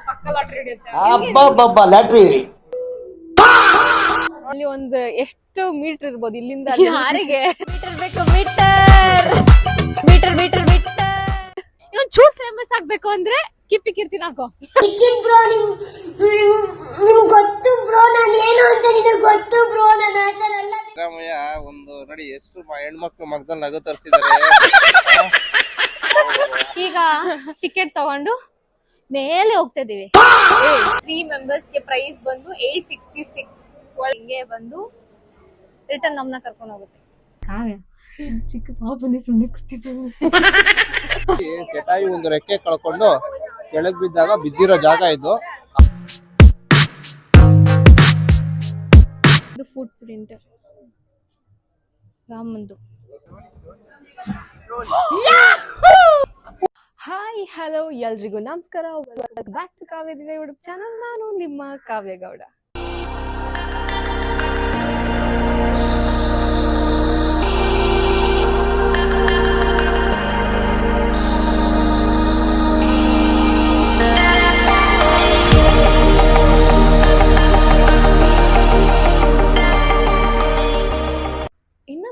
ಪಕ್ಕ ಲಾಟ್ರಿ ಹಿಡಿಯುತ್ತೆ. ಅಬ್ಬಬ್ಬಬ್ಬ ಲಾಟ್ರಿ. ಅಲ್ಲಿ ಒಂದು ಎಷ್ಟು ಮೀಟರ್ ಇರ್ಬೋದು ಇಲ್ಲಿಂದ ಯಾರಿಗೆ ಮೀಟರ್ ಬೇಕು ಮೀಟರ್ ಮೀಟರ್ ಮೀಟರ್ ಮೀಟರ್. ಇನ್ನೊಂದ್ ಚೂರ್ ಫೇಮಸ್ ಆಗ್ಬೇಕು ಅಂದ್ರೆ ಕಿಪ್ಪಿ ಕೀರ್ತಿನ ಹಾಕೋ. ಬ್ರೋ ನಿಮ್ಗೆ ಗೊತ್ತು ಬ್ರೋ ನಾನು ಏನು ಅಂತ ನಿನಗೆ ಗೊತ್ತು ಬ್ರೋ ನಾನು ಆ ಥರ ಅಲ್ಲ. ಸಿದ್ದರಾಮಯ್ಯ ಒಂದು ನೋಡಿ ಎಷ್ಟು ಹೆಣ್ಮಕ್ಳು ಮಗದಲ್ಲಿ ನಗು ತರಿಸಿದ್ದಾರೆ. ಈಗ ಟಿಕೆಟ್ ತಗೊಂಡು ಮೇಲೆ ಹೋಗ್ತಾ ಇದೀವಿ. 3 ಮೆಂಬರ್ಸ್ಗೆ ಪ್ರೈಸ್ ಬಂದು 866. ಹಿಂಗೆ ಬಂದು ರಿಟರ್ನ್ ನಮ್ಮನ್ನ ಕರ್ಕೊಂಡು ಹೋಗುತ್ತೆ. ಚಿಕ್ಕ ಪಾಪನೇ ಸುಮ್ಮನೆ ಕೂತಿದ್ದೇನೆ. ಜಟಾಯು ಒಂದು ರೆಕ್ಕೆ ಕಳ್ಕೊಂಡು ಕೆಳಗ್ ಬಿದ್ದಾಗ ಬಿದ್ದಿರೋ ಜಾಗ ಇದು. ಇದು ಫುಟ್ ಪ್ರಿಂಟ್ ರಾಮಂದು. ಹಾಯ್ ಹಲೋ ಎಲ್ರಿಗೂ ನಮಸ್ಕಾರ. ವೆಲ್ಕಮ್ ಬ್ಯಾಕ್ ಟು ಕಾವ್ಯ ದಿವ್ಯ ಯೂಟ್ಯೂಬ್ ಚಾನಲ್. ನಾನು ನಿಮ್ಮ ಕಾವ್ಯ ಗೌಡ.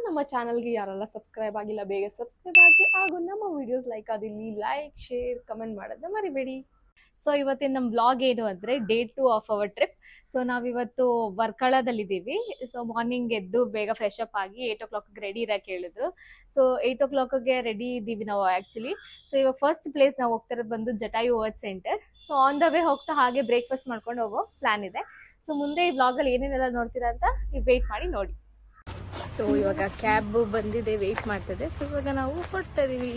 ನಮ್ಮ ಚಾನಲ್ಗೆ ಯಾರೆಲ್ಲ ಸಬ್ಸ್ಕ್ರೈಬ್ ಆಗಿಲ್ಲ ಬೇಗ ಸಬ್ಸ್ಕ್ರೈಬ್ ಆಗಿ, ಹಾಗೂ ನಮ್ಮ ವಿಡಿಯೋಸ್ ಲೈಕ್ ಆದಿಲ್ಲಿ ಲೈಕ್ ಶೇರ್ ಕಮೆಂಟ್ ಮಾಡೋದನ್ನ ಮರಿಬೇಡಿ. ಸೊ ಇವತ್ತಿನ ನಮ್ಮ ಬ್ಲಾಗ್ ಏನು ಅಂದರೆ day 2 of our trip. So ನಾವಿವತ್ತು ವರ್ಕಳದಲ್ಲಿದ್ದೀವಿ. ಸೊ ಮಾರ್ನಿಂಗ್ ಎದ್ದು ಬೇಗ ಫ್ರೆಶ್ ಅಪ್ ಆಗಿ 8 o'clock ರೆಡಿ ಇರೋಕೆ ಹೇಳಿದ್ರು. ಸೊ 8 o'clock ರೆಡಿ ಇದ್ದೀವಿ ನಾವು ಆ್ಯಕ್ಚುಲಿ. ಸೊ ಇವಾಗ ಫಸ್ಟ್ ಪ್ಲೇಸ್ ನಾವು ಹೋಗ್ತಿರೋದು ಬಂದು Jatayu word centre. So on the way ಹೋಗ್ತಾ ಹಾಗೆ ಬ್ರೇಕ್ಫಾಸ್ಟ್ ಮಾಡ್ಕೊಂಡು ಹೋಗೋ ಪ್ಲಾನ್ ಇದೆ. ಸೊ ಮುಂದೆ ಈ ಬ್ಲಾಗಲ್ಲಿ ಏನೇನೆಲ್ಲ ನೋಡ್ತೀರಾ ಅಂತ ನೀವು ವೆಯ್ಟ್ ಮಾಡಿ ನೋಡಿ. ಸೊ ಇವಾಗ ಕ್ಯಾಬ್ ಬಂದಿದೆ, ವೆಯ್ಟ್ ಮಾಡ್ತಿದೆ. ಸೊ ಇವಾಗ ನಾವು ಹೊರಡ್ತಾ ಇದೀವಿ.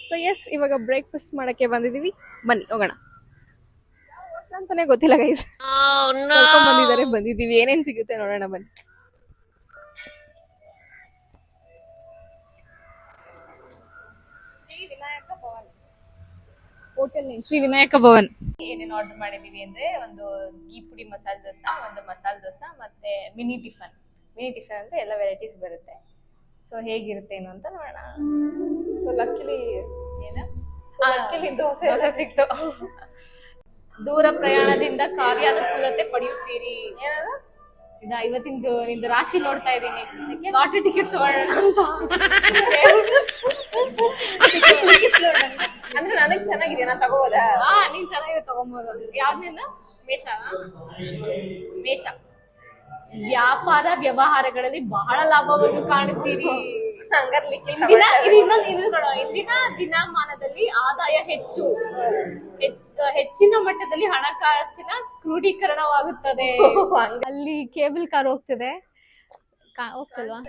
ಸೊ ಎಸ್, ಇವಾಗ ಬ್ರೇಕ್ಫಾಸ್ಟ್ ಮಾಡಕ್ಕೆ ಬಂದಿದೀವಿ. ಬನ್ನಿ ಹೋಗೋಣ ಅಂತಾನೆ ಗೊತ್ತಿಲ್ಲ ಗೈಸ್. ಬಂದಿದ್ದಾರೆ, ಬಂದಿದೀವಿ. ಏನೇನ್ ಸಿಗುತ್ತೆ ನೋಡೋಣ ಬನ್ನಿ. ಹೋಟೆಲ್ ಶ್ರೀ ವಿನಾಯಕ ಭವನ್. ಏನೇನು ಆರ್ಡರ್ ಮಾಡಿದೀವಿ ಅಂದ್ರೆ ಒಂದು ಗೀ ಪುಡಿ ಮಸಾಲೆ ದೋಸಾ, ಒಂದು ಮಸಾಲೆ ದೋಸಾ, ಮತ್ತೆ ಮಿನಿ ಟಿಫನ್. ಮಿನಿ ಟಿಫನ್ ಅಂದ್ರೆ ಎಲ್ಲ ವೆರೈಟೀಸ್ ಬರುತ್ತೆ. ಸೊ ಹೇಗಿರುತ್ತೆ ಏನು ಅಂತ ನೋಡೋಣ. ಸೊ ಲಕ್ಕಿಲಿ ದೋಸೆ ಸಿಕ್ತು. ದೂರ ಪ್ರಯಾಣದಿಂದ ಕಾರ್ಯಾನುಕೂಲತೆ ಪಡೆಯುತ್ತೀರಿ. ಏನದು ಇವತ್ತಿಂದು ನಿಂದು ರಾಶಿ ನೋಡ್ತಾ ಇದ್ದೀನಿ. ಲಾಟ್ರಿ ಟಿಕೆಟ್ ತಗೊಳ್ಳೋಣ ಅಂತ. ಅಂದ್ರೆ ನನಗ್ ಚೆನ್ನಾಗಿದೆ, ನಾನು ತಗೋಬೋದ? ನೀನ್ ಚೆನ್ನಾಗಿದೆ, ತಗೊಬೋದು. ಯಾವ್ದ್ನಿಂದ? ಮೇಷ. ವ್ಯಾಪಾರ ವ್ಯವಹಾರಗಳಲ್ಲಿ ಬಹಳ ಲಾಭವನ್ನು ಕಾಣುತ್ತೀರಿ. ಇಂದಿನ ದಿನಮಾನದಲ್ಲಿ ಆದಾಯ ಹೆಚ್ಚಿನ ಮಟ್ಟದಲ್ಲಿ ಹಣಕಾಸಿನ ಕ್ರೋಢೀಕರಣವಾಗುತ್ತದೆ. ಅಲ್ಲಿ ಕೇಬಲ್ ಕಾರ್ ಹೋಗ್ತಿದೆ, ಹೋಗ್ತಲ್ವಾ?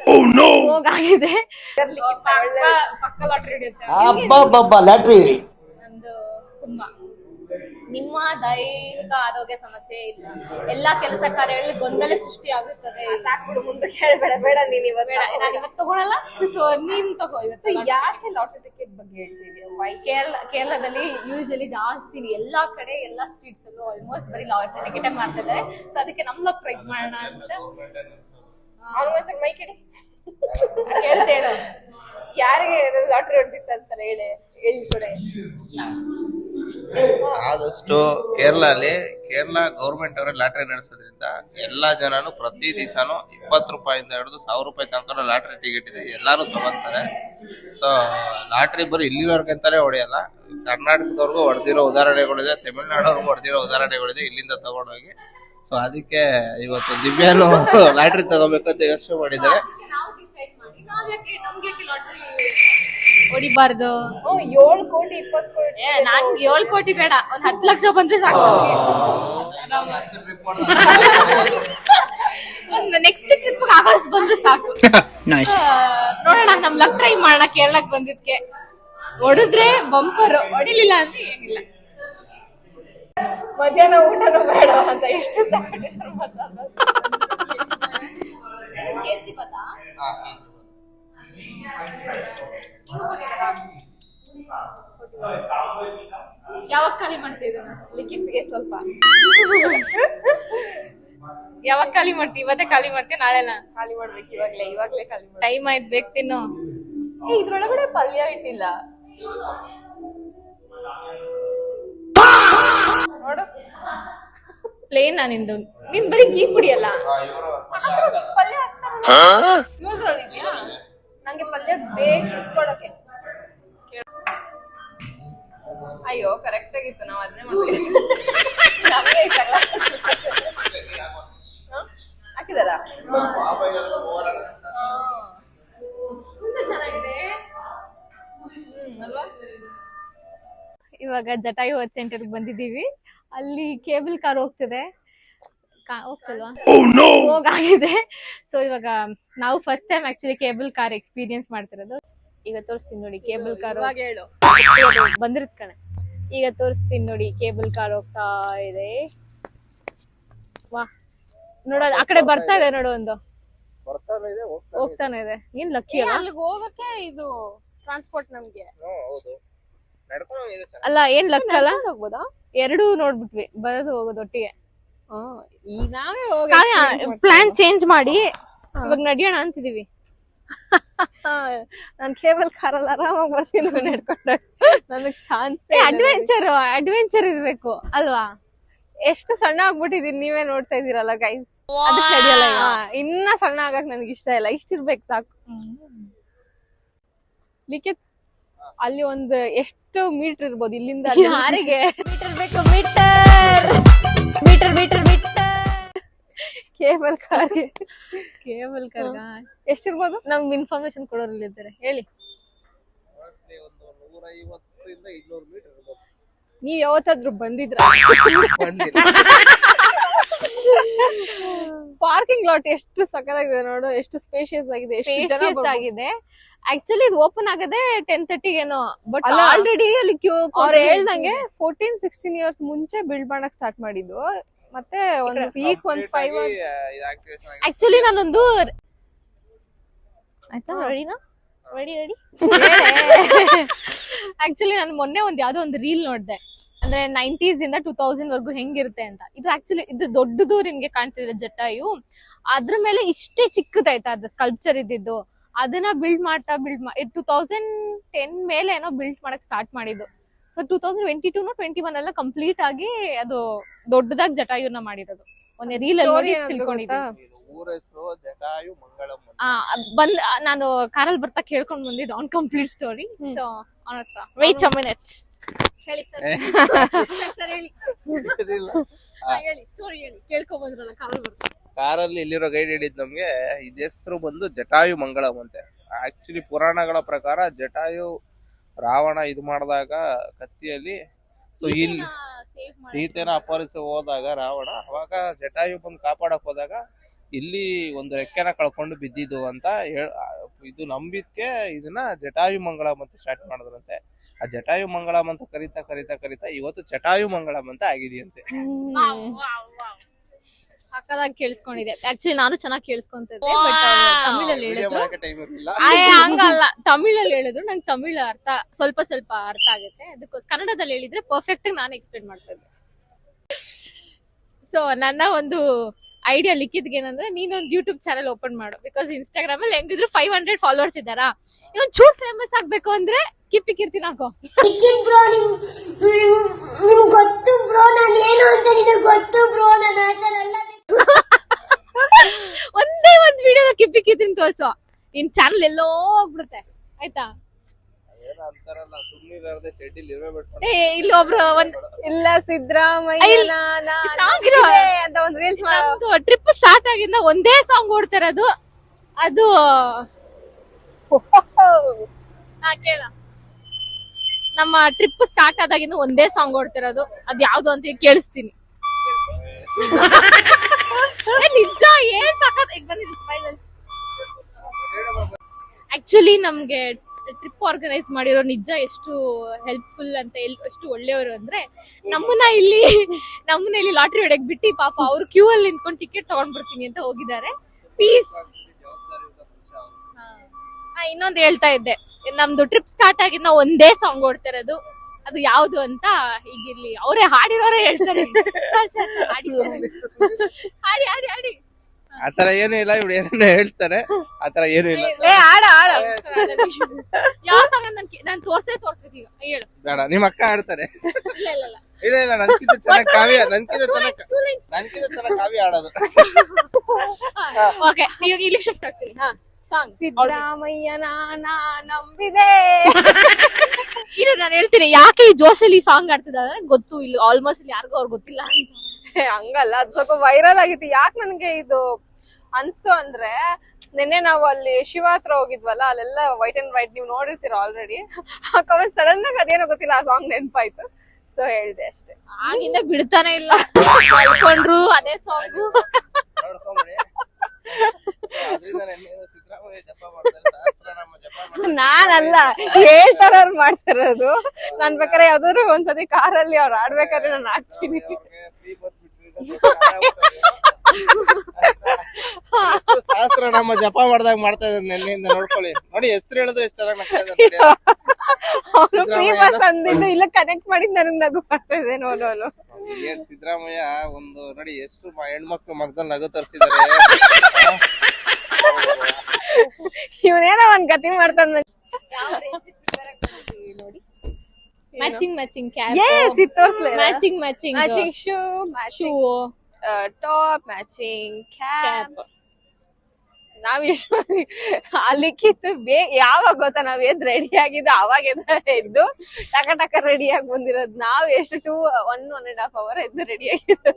ಹೋಗಾಗಿದೆ. ಪಕ್ಕ ಲಾಟ್ರಿ ಹಿಡಿಯುತ್ತೆ. ಅಬ್ಬಬ್ಬಬ್ಬ ಲಾಟ್ರಿ. ನಂದು ಕುಂಭ. ನಿಮ್ಮ ದೈಹಿಕ ಆರೋಗ್ಯ ಸಮಸ್ಯೆ ಇಲ್ಲ, ಎಲ್ಲಾ ಕೆಲಸ ಕಾರ್ಯಗಳಲ್ಲಿ ಗೊಂದಲ ಸೃಷ್ಟಿ ಆಗುತ್ತದೆ. ಸಾಕ್ಬಿಡು, ಮುಂದೆ ಕೇಳಬೇಡ. ಬೇಡ ನೀನ್ ಇವತ್ತು ಬೇಡ, ನಾನು ಇವತ್ತು ತಗೊಳಲ್ಲ. ಸೊ ನೀನ್ ತಗೋ ಇವತ್ತು. ಯಾಕೆ ಲಾಟ್ರಿ ಟಿಕೆಟ್ ಬಗ್ಗೆ ಹೇಳ್ತಿದ್ಯಾ? ಕೇರಳದಲ್ಲಿ ಯೂಶಲಿ ಜಾಸ್ತಿ ಎಲ್ಲಾ ಕಡೆ ಎಲ್ಲಾ ಸ್ಟ್ರೀಟ್ಸ್ ಅಲ್ಲೂ ಆಲ್ಮೋಸ್ಟ್ ಬರೀ ಲಾಟ್ರಿ ಟಿಕೆಟ್ ಮಾಡ್ತಿದ್ದಾರೆ. ಸೊ ಅದಕ್ಕೆ ನಮ್ದು ಟ್ರೈ ಮಾಡೋಣ ಅಂತ. ಅವನು ಮೈ ಕಡೆ ಕೇಳ್ತೇಳು, ಯಾರಿಗೆ ಲಾಟ್ರಿ ಹೊಡ್ದಿತ್ತು ಅಂತಾರೆ ಹೇಳಿಕೊಡೆ. ಆದಷ್ಟು ಕೇರಳ ಗೌರ್ಮೆಂಟ್ ಅವರೇ ಲಾಟ್ರಿ ನಡೆಸೋದ್ರಿಂದ ಎಲ್ಲಾ ಜನನು ಪ್ರತಿ ದಿವಸನು 20 ರೂಪಾಯಿಂದ ಹಿಡಿದು 1000 ರೂಪಾಯಿ ತನಕ ಲಾಟ್ರಿ ಟಿಕೆಟ್ ಇದೆ, ಎಲ್ಲಾರು ತಗೊಂತಾರೆ. ಸೊ ಲಾಟ್ರಿ ಬರೀ ಇಲ್ಲಿವರೆಗಂತಾನೆ ಹೊಡೆಯಲ್ಲ, ಕರ್ನಾಟಕದವ್ರಿಗೂ ಹೊಡೆದಿರೋ ಉದಾಹರಣೆಗಳಿದೆ, ತಮಿಳ್ನಾಡವ್ರಿಗೂ ಹೊಡೆದಿರೋ ಉದಾಹರಣೆಗಳಿದೆ ಇಲ್ಲಿಂದ ತಗೊಂಡೋಗಿ. ಸೊ ಅದಕ್ಕೆ ಇವತ್ತು ದಿವ್ಯಾನು ಲಾಟ್ರಿ ತಗೋಬೇಕಂತ ಯೋಚನೆ ಮಾಡಿದ್ದಾರೆ. ಹೊಡಿಬಾರ್ದು. 7 ಕೋಟಿ 20 ಕೋಟಿ. ನನ್ಗೆ 7 ಕೋಟಿ ಬೇಡ, ಒಂದ್ 10 ಲಕ್ಷ ಬಂದ್ರೆ ಸಾಕು. ನೆಕ್ಸ್ಟ್ ಟ್ರಿಪ್ ಆಗಸ್ಟ್ ಬಂದ್ರೆ ಸಾಕು. ನೋಡೋಣ, ನಮ್ ಲಕ್ ಟ್ರೈ ಮಾಡೋಣ. ಕೇರಳಕ್ ಬಂದಿದ್ಕೆ ಹೊಡಿದ್ರೆ ಬಂಪರ್, ಹೊಡಿಲಿಲ್ಲ ಅಂದ್ರೆ ಏನಿಲ್ಲ. ಮಧ್ಯಾಹ್ನ ಊಟನೂ ಬೇಡ ಅಂತ ಎಷ್ಟು ಕೇಸರಿ ಬಾತಾ ಯಾವಾಗ ಖಾಲಿ ಮಾಡ್ತಾ ಇದ್ದಾನ? ಲಿಖಿತ್ಗೆ ಸ್ವಲ್ಪ ಯಾವಾಗ ಖಾಲಿ ಮಾಡ್ತಿ? ಇವತ್ತೇ ಖಾಲಿ ಮಾಡ್ತಿ, ನಾಳೆನಾ? ಖಾಲಿ ಮಾಡ್ಬೇಕು ಇವಾಗ್ಲೇ ಖಾಲಿ ಮಾಡ್ಬೇಕು. ಟೈಮ್ ಆಯ್ತು, ಬೇಗ ತಿನ್ನು. ಇದ್ರೊಳಗಡೆ ಪಲ್ಯ ಇಟ್ಟಿಲ್ಲ ನೋಡು. ಪ್ಲೇನ್ ನಿಂದು. ನೀನ್ ಬರೀ ಗೀ ಕುಡಿಯಲ್ಲ. ಪಲ್ಯ ಇವ್ರದ್ರೊಳಗಿದ್ಯಾ? ನಂಗೆ ಪಲ್ಯ ಬೇಕು ಇಸ್ಕೊಳಕ್ಕೆ. ಅಯ್ಯೋ ಕರೆಕ್ಟ್ ಆಗಿತ್ತು, ನಾವ್ ಅದನ್ನೇ ಮಾಡ್ತೀವಿ. ನಮ್ಗೆ ಇಷ್ಟಲ್ಲ. ಹಾಕಿದಾರ ಚೆನ್ನಾಗಿದೆ ಅಲ್ವಾ? ಇವಾಗ ಜಟಾಯು ಸೆಂಟರ್ಗೆ ಬಂದಿದ್ದೀವಿ. ಅಲ್ಲಿ ಕೇಬಲ್ ಕಾರ್ ಹೋಗ್ತಿದೆ, ಹೋಗ್ತಲ್ವಾ? ಹೋಗಾಗಿದೆ. ಸೊ ಇವಾಗ ನಾವು first time actually cable car experience ಮಾಡ್ತಿರೋದು. ಈಗ ತೋರಿಸ್ತೀನಿ ನೋಡಿ ಕೇಬಲ್ ಕಾರ್. ಹೇಳು. ಬಂದಿರತ್ ಕಣೆ. ಈಗ ತೋರಿಸ್ತೀನಿ ನೋಡಿ, ಕೇಬಲ್ ಕಾರ್ ಹೋಗ್ತಾ ಇದೆ. ವಾ, ನೋಡೋದು ಆ ಕಡೆ ಬರ್ತಾ ಇದೆ ನೋಡು, ಒಂದು ಹೋಗ್ತಾನೆ ಇದೆ. ಏನ್ ಲಕ್ಕಿ ಅಲ್ಲ? ಅಲ್ಲಿಗೆ ಹೋಗಕ್ಕೆ ಇದು ಟ್ರಾನ್ಸ್ಪೋರ್ಟ್ ನಮ್ಗೆ. ಅಲ್ಲ, ಏನ್ ಲಕ್ ಅಲ್ಲ? ಹೋಗ್ಬೋದಾ? ಎರಡು ನೋಡ್ಬಿಟ್ವಿ, ಬರೋದು ಹೋಗೋದು ಒಟ್ಟಿಗೆ. ಈಗ ನಾವೇ ಹೋಗಿ ಪ್ಲಾನ್ ಚೇಂಜ್ ಮಾಡಿ ಇವಾಗ ನಡೆಯೋಣ ಅಂತಿದೀವಿ. ನಾನ್ ಕೇಬಲ್ ಕಾರಲ್ಲಿ ಆರಾಮಾಗಿ ಬರ್ತೀನಿ ನಡ್ಕೊಂಡು. ನನಗ್ ಚಾನ್ಸ್ ಅಡ್ವೆಂಚರ್ ಇರ್ಬೇಕು ಅಲ್ವಾ? ಎಷ್ಟು ಸಣ್ಣ ಆಗ್ಬಿಟ್ಟಿದೀನಿ, ನೀವೇ ನೋಡ್ತಾ ಇದೀರಲ್ಲ ಗೈಸ್. ಅದಕ್ಕೆ ನಡೆಯಲ್ಲ ಈಗ. ಇನ್ನ ಸಣ್ಣ ಆಗಕ್ ನನ್ಗೆ ಇಷ್ಟ ಇಲ್ಲ, ಇಷ್ಟಿರ್ಬೇಕು ಸಾಕು. ಲಿಖಿತ್, ಅಲ್ಲಿ ಒಂದು ಎಷ್ಟು ಮೀಟರ್ ಇರ್ಬೋದು ಇಲ್ಲಿಂದ ಯಾರಿಗೆ? ಮೀಟರ್ ಬೇಕು, metre metre metre metre. Cable ಕಾರ್ಗೆ ಕೇಬಲ್ ಕಾರ್ಗ ಎಷ್ಟಿರ್ಬೋದು? ನಮ್ಗೆ ಇನ್ಫಾರ್ಮೇಶನ್ ಕೊಡೋರಲ್ಲಿ ಇದ್ದಾರೆ, ಹೇಳಿ. ನೀವ್ ಯಾವತ್ತಾದ್ರೂ ಬಂದಿದ್ರ? ಪಾರ್ಕಿಂಗ್ ಲಾಟ್ ಎಷ್ಟು ಸಕ್ಕತ್ತಾಗಿದೆ ನೋಡು, ಎಷ್ಟು ಸ್ಪೇಷಿಯಸ್ ಆಗಿದೆ, ಎಷ್ಟು ಜನ ಸ್ಪೇಷಿಯಸ್ ಆಗಿದೆ. ಆಕ್ಚುಲಿ ಇದು ಓಪನ್ ಆಗದೆ 10:30 ಏನೋ, ಬಟ್ ಆಲ್ರೆಡಿ ಅಲ್ಲಿ ಕ್ಯೂ. ಅವ್ರು ಹೇಳ್ದಂಗೆ 14-16 ಇಯರ್ಸ್ ಮುಂಚೆ ಬಿಲ್ಡ್ ಮಾಡಕ್ ಸ್ಟಾರ್ಟ್ ಮಾಡಿದ್ದು. ಮತ್ತೆ ಒಂದು ವೀಕ್ ಒಂದು 5 hours. ಆಕ್ಚುಲಿ ನಾನೊಂದು ಆಯ್ತಾ? ರೆಡಿನಾ? ರೆಡಿ ಆಕ್ಚುಲಿ ನಾನು ಮೊನ್ನೆ ಯಾವ್ದೋ ಒಂದು ರೀಲ್ ನೋಡ್ದೆ, ಅಂದ್ರೆ 90s ಇಂದ 2000 ವರ್ಗು ಹೆಂಗಿರುತ್ತೆ ಅಂತ. ಇದು ಆಕ್ಚುಲಿ ಇದು ದೊಡ್ಡದು ನಿಮ್ಗೆ ಕಾಣ್ತಿದ್ರೆ ಜಟಾಯು, ಅದ್ರ ಮೇಲೆ ಇಷ್ಟೇ ಚಿಕ್ಕದಾಯ್ತಾ ಅದು ಸ್ಕಲ್ಪ್ಚರ್ ಇದ್ದಿದ್ದು. ಅದನ್ನ ಬಿಲ್ಡ್ ಮಾಡ್ತಾ 2010 ಮೇಲೆ ಏನೋ ಬಿಲ್ಡ್ ಮಾಡಕ್ ಸ್ಟಾರ್ಟ್ ಮಾಡಿದ್ದು. ಸೊ 2022-21 ಎಲ್ಲ ಕಂಪ್ಲೀಟ್ ಆಗಿ ಅದು ದೊಡ್ಡದಾಗಿ ಜಟಾಯುನ ಮಾಡಿರೋದು. ಒಂದೇ ರೀಲ್ ಅಲ್ಲಿ ತಿಳ್ಕೊಂಡಿದ್ದೀನಿ. ಬಂದ್ ನಾನು ಕಾರಲ್ಲಿ ಬರ್ತಾ ಕೇಳ್ಕೊಂಡ್ ಬಂದಿದ್ದು ಆನ್ ಕಂಪ್ಲೀಟ್ ಸ್ಟೋರಿ. ಸೊ ಅವನ ಹತ್ರ ವೇಟ್ ಅ ಮಿನಿಟ್. ಹೇಳಿ ಸರ್. ಸರ್ ಹೇಳಿ ಸ್ಟೋರಿ ಹೇಳಿ. ಕೇಳ್ಕೊಂಡ್ ಬಂದ್ರಲ್ಲ ಕಾರಲ್ಲಿ ಬರ್ತಾ. ಕಾರಲ್ಲಿ ಇಲ್ಲಿರೋ ಗೈಡ್ ಹೇಳಿದ್ ನಮ್ಗೆ ಇದ್ ಹೆಸರು ಬಂದು ಜಟಾಯು ಮಂಗಳಂ ಅಂತೆ. ಆಕ್ಚುಲಿ ಪುರಾಣಗಳ ಪ್ರಕಾರ ಜಟಾಯು ರಾವಣ ಇದು ಮಾಡಿದಾಗ ಕತ್ತಿಯಲ್ಲಿ ಸೊ ಇಲ್ಲಿ ಸೀತೆನ ಅಪಹರಿಸಿ ಹೋದಾಗ ರಾವಣ, ಅವಾಗ ಜಟಾಯು ಬಂದು ಕಾಪಾಡಕ್ ಹೋದಾಗ ಇಲ್ಲಿ ಒಂದು ರೆಕ್ಕೆನ ಕಳ್ಕೊಂಡು ಬಿದ್ದಿದ್ದು ಅಂತ ಇದು ನಂಬಿದ್ಕೆ ಇದನ್ನ ಜಟಾಯು ಮಂಗಳಂ ಅಂತ ಸ್ಟಾರ್ಟ್ ಮಾಡಿದ್ರಂತೆ. ಆ ಜಟಾಯು ಮಂಗಳಂ ಅಂತ ಕರಿತಾ ಕರಿತಾ ಕರಿತಾ ಇವತ್ತು ಜಟಾಯು ಮಂಗಳಂ ಅಂತ ಆಗಿದೆಯಂತೆ. ಸಕ್ಕದಾಗಿ ಕೇಳಿಸ್ಕೊಂಡಿದೆ. ಆಕ್ಚುಲಿ ನಾನು ಚೆನ್ನಾಗಿ ಕೇಳಿಸ್ಕೊಂತಿದ್ದೆ, ಬಟ್ ತಮಿಳಲ್ಲಿ ಹೇಳಿದ್ರು. ಹಂಗಲ್ಲ, ತಮಿಳಲ್ಲಿ ಹೇಳಿದ್ರು, ನಂಗೆ ತಮಿಳ್ ಅರ್ಥ ಸ್ವಲ್ಪ ಅರ್ಥ ಆಗುತ್ತೆ. ಅದಕ್ಕೋಸ್ಕರ ಕನ್ನಡದಲ್ಲಿ ಹೇಳಿದ್ರೆ ಪರ್ಫೆಕ್ಟ್ ಆಗಿ ನಾನು ಎಕ್ಸ್ಪ್ಲೇನ್ ಮಾಡ್ತಾ ಇದ್ದೆ. ಸೊ ನನ್ನ ಒಂದು ಐಡಿಯಾ ಲಿಕ್ಕಿದ್ಗೆ ಏನಂದ್ರೆ, ನೀನೊಂದು ಯೂಟ್ಯೂಬ್ ಚಾನಲ್ ಓಪನ್ ಮಾಡು. ಬಿಕಾಸ್ ಇನ್ಸ್ಟಾಗ್ರಾಮ್ ಅಲ್ಲಿ ಹೆಂಗಿದ್ರು 500 ಫಾಲೋವರ್ಸ್ ಇದ್ದಾರಾ. ಇನ್ನೊಂದ್ ಚೂರ್ ಫೇಮಸ್ ಆಗ್ಬೇಕು ಅಂದ್ರೆ ಕಿರ್ತೀನಿ ಹಾಕೋ. ಲಿಖಿತ್ ಬ್ರೋ, ನಿಮ್ಗೆ ಗೊತ್ತು ಬ್ರೋ ನಾನು ಏನು ಅಂತ ನಿನಗೆ ಗೊತ್ತು ಬ್ರೋ, ನಾನು ಆ ಥರ ಅಲ್ಲ. ಒಂದೇ ಒಂದ್ ವಿಡಿಯೋ ಕಿರ್ತೀನಿ ತೋರ್ಸೋ, ನಿನ್ ಚಾನಲ್ ಎಲ್ಲೋ ಹೋಗ್ಬಿಡುತ್ತೆ ಆಯ್ತಾ. ಇಲ್ಲಿ ಒಬ್ರು ಇಲ್ಲ ಸಿದ್ದರಾಮಯ್ಯ ಸಾಂಗ್ ಇರೋ ಅಂತ ಒಂದು ರೀಲ್ಸ್ ಟ್ರಿಪ್ ಸ್ಟಾರ್ಟ್ ಆಗಿಂದ ಒಂದೇ ಸಾಂಗ್ ಓಡ್ತಾ ಇರೋದು. ಅದು ಕೇಳ, ನಮ್ಮ ಟ್ರಿಪ್ ಸ್ಟಾರ್ಟ್ ಆದಾಗಿಂದ ಒಂದೇ ಸಾಂಗ್ ಓಡ್ತಿರೋದು. ಅದ್ ಯಾವ್ದು ಅಂತ ಕೇಳಿಸ್ತೀನಿ. ನಿಜ ಏನ್ ಸಾಕತ್. ಆಕ್ಚುಲಿ ನಮ್ಗೆ ಟ್ರಿಪ್ ಆರ್ಗನೈಸ್ ಮಾಡಿರೋ ನಿಜ ಎಷ್ಟು ಹೆಲ್ಪ್ಫುಲ್ ಅಂತ, ಎಷ್ಟು ಒಳ್ಳೆಯವರು ಅಂದ್ರೆ, ನಮ್ಮನ್ನ ಇಲ್ಲಿ ಲಾಟ್ರಿ ಹೊಡೆಕ್ ಬಿಟ್ಟು ಪಾಪ ಅವ್ರು ಕ್ಯೂ ಅಲ್ಲಿ ನಿಂತ್ಕೊಂಡು ಟಿಕೆಟ್ ತಗೊಂಡ್ ಬರ್ತೀನಿ ಅಂತ ಹೋಗಿದ್ದಾರೆ. ಪೀಸ್. ಇನ್ನೊಂದು ಹೇಳ್ತಾ ಇದ್ದೆ, ನಮ್ದು ಟ್ರಿಪ್ ಸ್ಟಾರ್ಟ್ ಆಗಿದ್ ನಾವು ಒಂದೇ ಸಾಂಗ್ ಓಡ್ತಿರೋದು. ಅದು ಯಾವ್ದು ಅಂತ ಈಗಿರ್ಲಿ ಅವರೇ ಹಾಡಿರೋರೇ ಹೇಳ್ತಾರೆ. ಸರ್, ಹಾಡಿ sir. ಹಾಡಿ ಹಾಡಿ ಹಾಡಿ. ಆತರ ಏನು ಇಲ್ಲ, ಇವ್ರು ಏನೋ ಹೇಳ್ತಾರೆ, ಆತರ ಏನು ಇಲ್ಲ. ಯಾವ ಸಾಂಗ್ ನಾನು ತೋರ್ಸ್ಬೇಕು ಈಗ, ಹೇಳು. ಬೇಡ, ನಿಮ್ ಅಕ್ಕ ಆಡ್ತಾರೆ. ಇಲ್ಲ ಇಲ್ಲ ಇಲ್ಲ ಇಲ್ಲ ಇಲ್ಲ, ನನ್ಕಿಂತ ಚೆನ್ನಾಗಿ ಕಾವ್ಯ, ನನ್ಕಿಂತ ಚೆನ್ನಾಗಿ ಕಾವ್ಯ ಆಡೋದು. ಓಕೆ, ಇವಾಗ ಇಲ್ಲಿಗೆ ಶಿಫ್ಟ್ ಆಗ್ತೀನಿ. ಹಾ, ಸಾಂಗ್ ಸಿದ್ದರಾಮಯ್ಯನ ನಂಬಿದೆ. ಇಲ್ಲ, ನಾನು ಹೇಳ್ತೀನಿ ಯಾಕೆ ಈ ಜೋಶಲ್ಲಿ ಸಾಂಗ್ ಆಡ್ತಿದ್ದಾರೆ ಗೊತ್ತು. ಇಲ್ಲಿ ಆಲ್ಮೋಸ್ಟ್ ಇಲ್ಲಿ ಯಾರಿಗೂ ಅವ್ರು ಗೊತ್ತಿಲ್ಲ. ಹಂಗಲ್ಲ, ಅದು ಸ್ವಲ್ಪ ವೈರಲ್ ಆಗಿತ್ತು. ಯಾಕೆ ನನ್ಗೆ ಇದು ಅನ್ಸ್ತು ಅಂದ್ರೆ, ನಿನ್ನೆ ನಾವು ಅಲ್ಲಿ ಶಿವ ಹತ್ರ ಹೋಗಿದ್ವಲ್ಲ, ಅಲ್ಲೆಲ್ಲ ವೈಟ್ ಅಂಡ್ ವೈಟ್ ನೀವು ನೋಡಿರ್ತೀರ ಆಲ್ರೆಡಿ. ಹಾಕೊಂಡ್ ಸಡನ್ ಆಗಿ ಅದೇನೋ ಗೊತ್ತಿಲ್ಲ, ಆ ಸಾಂಗ್ ನೆನ್ಪಾಯ್ತು, ಸೊ ಹೇಳ್ದೆ ಅಷ್ಟೇ. ಆಗಿಂದ ಬಿಡ್ತಾನೆ ಇಲ್ಲ, ಕಲ್ಕೊಂಡ್ರು ಅದೇ ಸಾಂಗು. ನೋಡ್ಕೊಂಬಿಡಿ. ಅದ್ರಿಂದ ನೆನ್ನೆ ಸಿದ್ದರಾಮಯ್ಯ ಜಪ ಮಾಡ್ತಾರೆ, ಸಹಸ್ರನಾಮ ಜಪ ಮಾಡ್ತಾರೆ. ನಾನಲ್ಲ, ಹೇಳ್ತಾರ ಅವ್ರು ಮಾಡ್ತಾರದು. ನಾನ್ ಬೇಕಾದ್ರೆ ಯಾವ್ದಾದ್ರು ಒಂದ್ಸತಿ ಕಾರಲ್ಲಿ ಅವ್ರು ಆಡ್ಬೇಕಾದ್ರೆ ನಾನು ಹಾಕ್ತೀನಿ. ಫ್ರೀ ಬಸ್ ಸಹಸ್ರನಾಮ ಜಪ ಮಾಡ್ದಾಗ ಮಾಡ್ತಾ ಇದ್ದಾರೆ ನೆನ್ನೆಯಿಂದ. ನೋಡ್ಕೊಳ್ಳಿ, ನೋಡಿ ಹೆಸರು ಹೇಳಿದ್ರೆ ಎಷ್ಟು ಚೆನ್ನಾಗಿ ನಗ್ತಾ ಇದ್ದಾರೆ. ಅವ್ರು ಫ್ರೀ ಬಸ್ ಅಂದಿದ್ದು ಇಲ್ಲ ಕನೆಕ್ಟ್ ಮಾಡಿದ್ ನನಗ್ ನಗು ಬರ್ತಾ ಇದೆ. ನೋಡು ಏನ್ ಸಿದ್ದರಾಮಯ್ಯ ಒಂದು ನೋಡಿ ಎಷ್ಟು ಹೆಣ್ಮಕ್ಳು ಮಗದಲ್ಲಿ ನಗು ತರಿಸಿದ್ದಾರೆ. ಇವನೇನೋ ಒಂದ್ ಗತಿ ಮಾಡ್ತಾನ ನೋಡಿ, matching cap, matching matching shoe, matching top, matching cap. ನಾವ್ ಇಷ್ಟು ಅಲ್ಲಿಕ್ಕಿತ್ತು ಯಾವಾಗ ಗೊತ್ತಾ, ನಾವ್ ಎದ್ ರೆಡಿ ಆಗಿದ್ದು ಅವಾಗ ಎದ್ದು ಟಕ ರೆಡಿ ಆಗಿ ಬಂದಿರೋದು. ನಾವ್ ಎಷ್ಟು 1.5 hour ಎದ್ದು ರೆಡಿ ಆಗಿದ್ದು.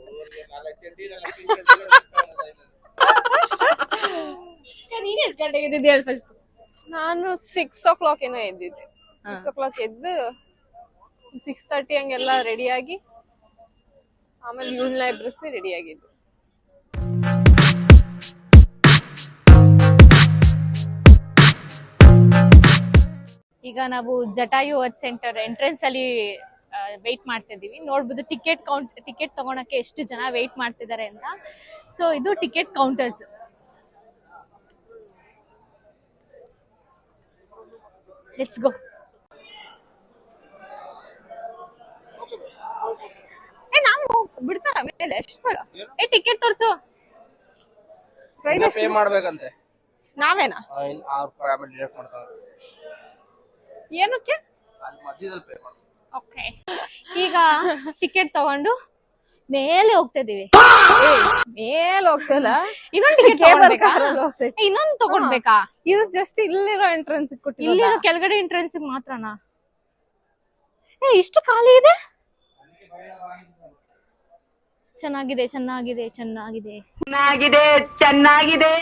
ನೀನ್ ಎಷ್ಟು ಗಂಟೆಗೆ ಎದ್ದಿದ್ದೆ ಹೇಳಿ ಫಸ್ಟ್? ನಾನು 6 o'clock ಏನೋ ಎದ್ದಿದ್ದೆ. 6 o'clock ಎದ್ದು 6:30 ಹಂಗೆಲ್ಲ ರೆಡಿ ಆಗಿ ಆಮೇಲೆ ಇವಳನ್ನ ಎಬ್ಬಿಸಿ ರೆಡಿ ಆಗಿದ್ದು. ಈಗ ನಾವು ಜಟಾಯು ವರ್ತ್ ಸೆಂಟರ್ ಎಂಟ್ರೆನ್ಸ್ ಅಲ್ಲಿ ವೆಯ್ಟ್ ಮಾಡ್ತಿದೀವಿ. ನೋಡ್ಬೋದು ಟಿಕೆಟ್ ತಗೊಳಕ್ಕೆ ಎಷ್ಟು ಜನ ವೆಯ್ಟ್ ಮಾಡ್ತಿದ್ದಾರೆ ಅಂತ. ಸೊ ಇದು ಟಿಕೆಟ್ ಕೌಂಟರ್ಸ್. Let's go. ಬಿಡ್ತಾರ ಮೇಲೆ ಎಷ್ಟು ಟಿಕೆಟ್ ತೋರ್ಸು. ಪೇ ಮಾಡ್ಬೇಕಂತೆ. ನಾವೇನಾ? ಆಮೇಲೆ ಡಿಡಕ್ಟ್ ಮಾಡ್ತಾರೆ. ಏನಕ್ಕೆ? ಅಲ್ಲಿ ಮಧ್ಯದಲ್ಲಿ ಪೇ ಮಾಡ್ತಾರೆ. ಓಕೆ, ಈಗ ಟಿಕೆಟ್ ತಗೊಂಡು ಮೇಲೆ ಹೋಗ್ತಾ ಇದೀವಿ. ಮೇಲೆ ಹೋಗ್ತಲ್ಲ, ಇನ್ನೊಂದು ಟಿಕೆಟ್ ತಗೊಳ್ಬೇಕಾ? ಇನ್ನೊಂದು ತಗೊಳ್ಬೇಕಾ? ಇದು ಜಸ್ಟ್ ಇಲ್ಲಿರೋ ಎಂಟ್ರೆನ್ಸ್ ಕೊಟ್ಟಿಲ್ಲ, ಇಲ್ಲಿರೋ ಕೆಳಗಡೆ ಎಂಟ್ರೆನ್ಸ್ ಮಾತ್ರನಾ? ಇಷ್ಟು ಖಾಲಿ ಇದೆ. ಚೆನ್ನಾಗಿದೆ ಚೆನ್ನಾಗಿದೆ ಚೆನ್ನಾಗಿದೆ ಚೆನ್ನಾಗಿದೆ ಚೆನ್ನಾಗಿದೆ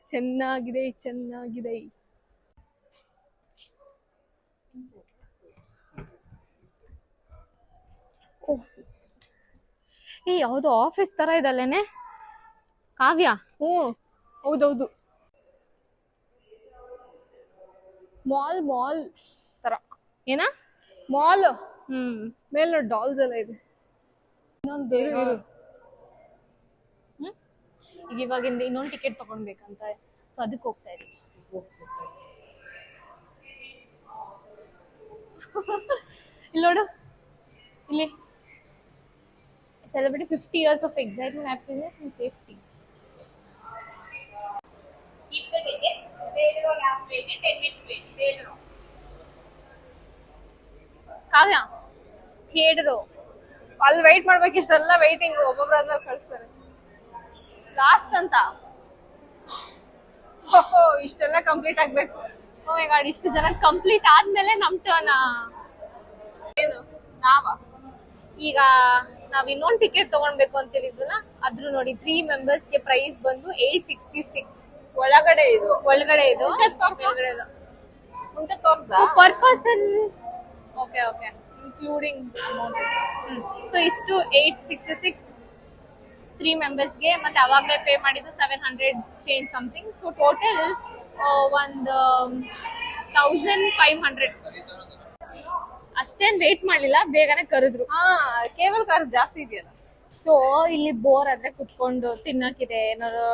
ಚೆನ್ನಾಗಿದೆ ಚೆನ್ನಾಗಿದೆ. ಯಾವ್ದು ಆಫೀಸ್ ತರ ಇದಲ್ಲೇನೆ ಕಾವ್ಯ? ಹೌದೌದು, ಮಾಲ್ ತರ. ಏನ ಮಾಲ್? ಮೇಲೆ ಡಾಲ್ಸ್ ಎಲ್ಲ ಇದೆ. ಇನ್ನೊಂದು ಈಗ ಇವಾಗಿಂದ ಇನ್ನೊಂದು ಟಿಕೆಟ್ ತಗೊಂಡ್ಬೇಕಂತ, ಸೊ ಅದಕ್ಕೆ ಹೋಗ್ತಾ ಇದೀವಿ. ಇಲ್ಲಿ ನೋಡು, ಇಲ್ಲಿ celebrate 50 years of excitement, happiness and safety. Keep the ticket. Later on, you have to wait 10 minutes wait. Later on. ಕಾವ್ಯ ಹೇಳಿದ್ರು ಅಲ್ಲಿ ವೈಟ್ ಮಾಡ್ಬೇಕು. ಇಷ್ಟೆಲ್ಲ ವೈಟಿಂಗ್, ಒಬ್ಬೊಬ್ರ ಕಳಿಸ್ತಾರೆ ಲಾಸ್ಟ್ ಅಂತ. ಇಷ್ಟೆಲ್ಲ ಕಂಪ್ಲೀಟ್ ಆಗ್ಬೇಕು. ಓ ಮೈ ಗಾಡ್, ಇಷ್ಟು ಜನ ಕಂಪ್ಲೀಟ್ ಆದ್ಮೇಲೆ ನಮ್ ಟರ್ನ್. ಏನು ನಾವಾ? ಈಗ ನಾವ್ ಇನ್ನೊಂದು ಟಿಕೆಟ್ ತಗೊಳ್ಬೇಕು ಅಂತ ಹೇಳಿದ್ವಲ್ಲ, ಅದ್ರ ನೋಡಿ 3 ಮೆಂಬರ್ಸ್ಗೆ ಪ್ರೈಸ್ ಬಂದು 866. ಒಳಗಡೆ ಇದು ಮುಂಚೆ ತೋರ್ಸ per person. Okay including amount. So ಇಷ್ಟು 866 3 ಮೆಂಬರ್ಸ್ಗೆ. ಮತ್ತೆ ಅವಾಗಲೇ ಪೇ ಮಾಡಿದ್ದು 700 ಚೇಂಜ್ ಸಮಥಿಂಗ್. So total 1500. ಅಷ್ಟೇನ್ ವೇಟ್ ಮಾಡ್ಲಿಲ್ಲ, ಬೇಗನೆ ಕರೆದ್ರು. ಕೇಬಲ್ ಕಾರ್ ಜಾಸ್ತಿ ಇದೆಯಲ್ಲ. ಸೊ ಇಲ್ಲಿ ಬೋರ್ ಆದ್ರೆ ಕುತ್ಕೊಂಡು ತಿನ್ನಕ್ಕಿದೆ, ಏನಾದ್ರು